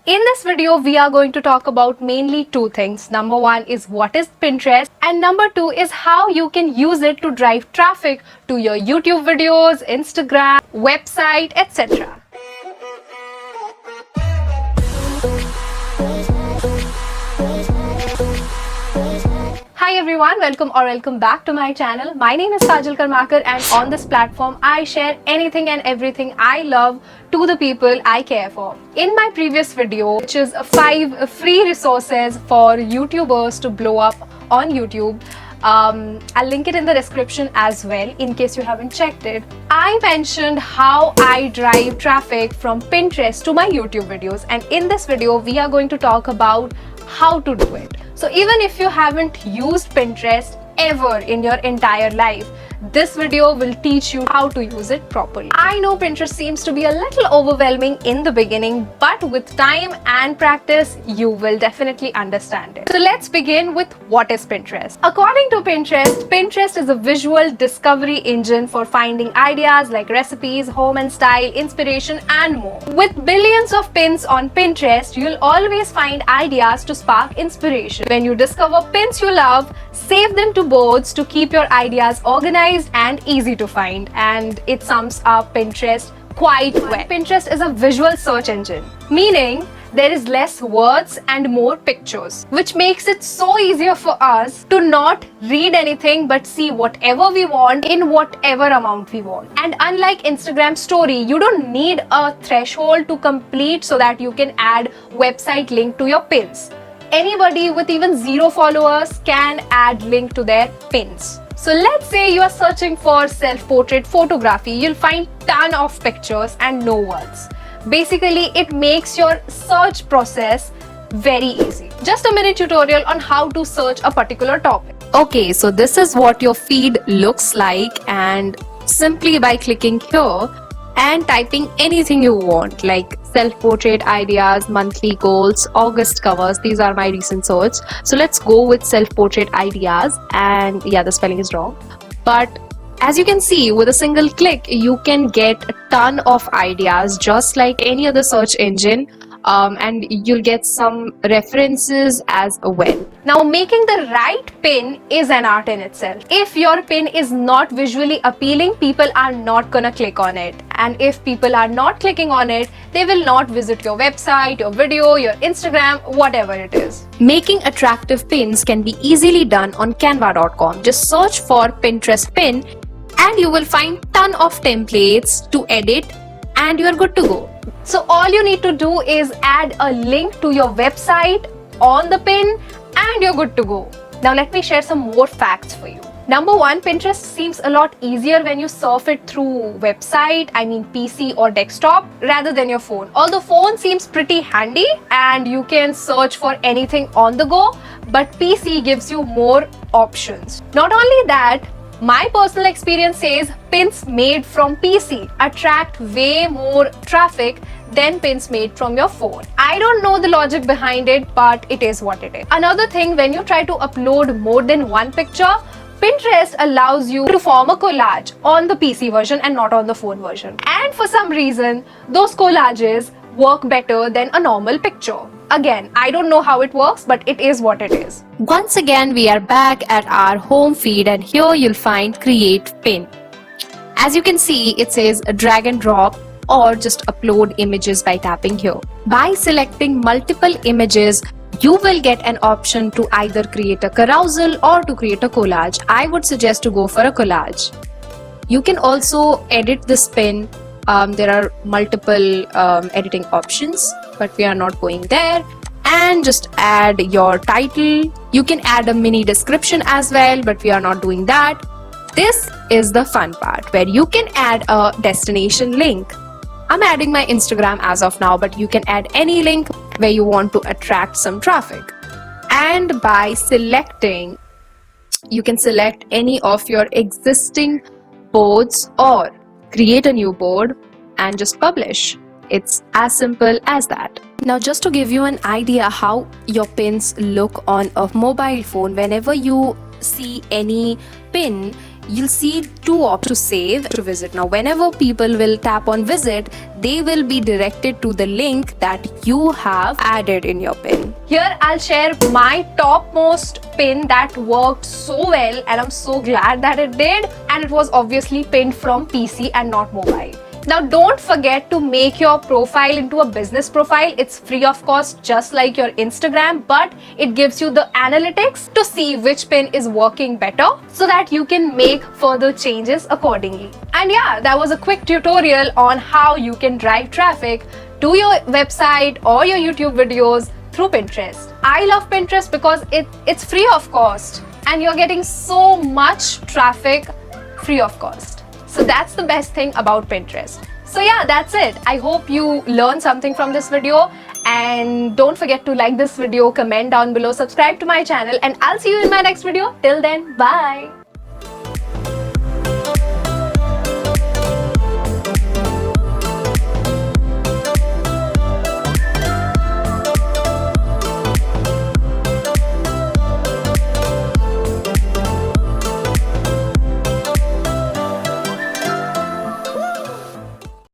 In this video, we are going to talk about mainly two things. Number one is what is Pinterest, and number two is how you can use it to drive traffic to your YouTube videos, Instagram, website, etc. Hi everyone, welcome back to my channel. My name is Kajal Karmakar, and on this platform I share anything and everything I love to the people I care for. In my previous video, which is 5 free resources for YouTubers to blow up on YouTube, I'll link it in the description as well in case you haven't checked it. I mentioned how I drive traffic from Pinterest to my YouTube videos, and in this video we are going to talk about how to do it. So even if you haven't used Pinterest ever in your entire life, this video will teach you how to use it properly. I know Pinterest seems to be a little overwhelming in the beginning, but with time and practice, you will definitely understand it. So let's begin with what is Pinterest. According to Pinterest, Pinterest is a visual discovery engine for finding ideas like recipes, home and style, inspiration, and more. With billions of pins on Pinterest, you'll always find ideas to spark inspiration. When you discover pins you love, save them to boards to keep your ideas organized and easy to find, and it sums up Pinterest quite well. Pinterest is a visual search engine, meaning there is less words and more pictures, which makes it so easier for us to not read anything but see whatever we want in whatever amount we want. And unlike Instagram story, you don't need a threshold to complete so that you can add website link to your pins. Anybody with even 0 followers can add link to their pins. So let's say you are searching for self-portrait photography, you'll find ton of pictures and no words. Basically, it makes your search process very easy. Just a minute tutorial on how to search a particular topic. Okay, so this is what your feed looks like, and simply by clicking here and typing anything you want, like self-portrait ideas, monthly goals, August covers. These are my recent search. So let's go with self-portrait ideas, and yeah, the spelling is wrong. But as you can see, with a single click, you can get a ton of ideas just like any other search engine. And you'll get some references as well. Now, making the right pin is an art in itself. If your pin is not visually appealing, people are not gonna click on it. And if people are not clicking on it, they will not visit your website, your video, your Instagram, whatever it is. Making attractive pins can be easily done on canva.com. Just search for Pinterest pin and you will find ton of templates to edit and you are good to go. So all you need to do is add a link to your website on the pin and you're good to go. Now let me share some more facts for you. Number one, Pinterest seems a lot easier when you surf it through website, PC or desktop, rather than your phone. Although phone seems pretty handy and you can search for anything on the go, but PC gives you more options. Not only that, my personal experience says pins made from PC attract way more traffic than pins made from your phone. I don't know the logic behind it, but it is what it is. Another thing, when you try to upload more than one picture, Pinterest allows you to form a collage on the PC version and not on the phone version. And for some reason, those collages work better than a normal picture. Again, I don't know how it works, but it is what it is. Once again, we are back at our home feed, and here you'll find create pin. As you can see, it says drag and drop or just upload images by tapping here. By selecting multiple images, you will get an option to either create a carousel or to create a collage. I would suggest to go for a collage. You can also edit this pin. There are multiple editing options, but we are not going there. And just add your title. You can add a mini description as well, but we are not doing that. This is the fun part where you can add a destination link. I'm adding my Instagram as of now, but you can add any link where you want to attract some traffic. And by selecting, you can select any of your existing boards or create a new board and just publish. It's as simple as that. Now, just to give you an idea how your pins look on a mobile phone, whenever you see any pin, you'll see two options to save to visit. Now, whenever people will tap on visit, they will be directed to the link that you have added in your pin. Here, I'll share my topmost pin that worked so well, and I'm so glad that it did. And it was obviously pinned from PC and not mobile. Now, don't forget to make your profile into a business profile. It's free of cost, just like your Instagram, but it gives you the analytics to see which pin is working better so that you can make further changes accordingly. And yeah, that was a quick tutorial on how you can drive traffic to your website or your YouTube videos through Pinterest. I love Pinterest because it's free of cost and you're getting so much traffic free of cost. So that's the best thing about Pinterest. So yeah, that's it. I hope you learned something from this video, and don't forget to like this video, comment down below, subscribe to my channel, and I'll see you in my next video. Till then, bye.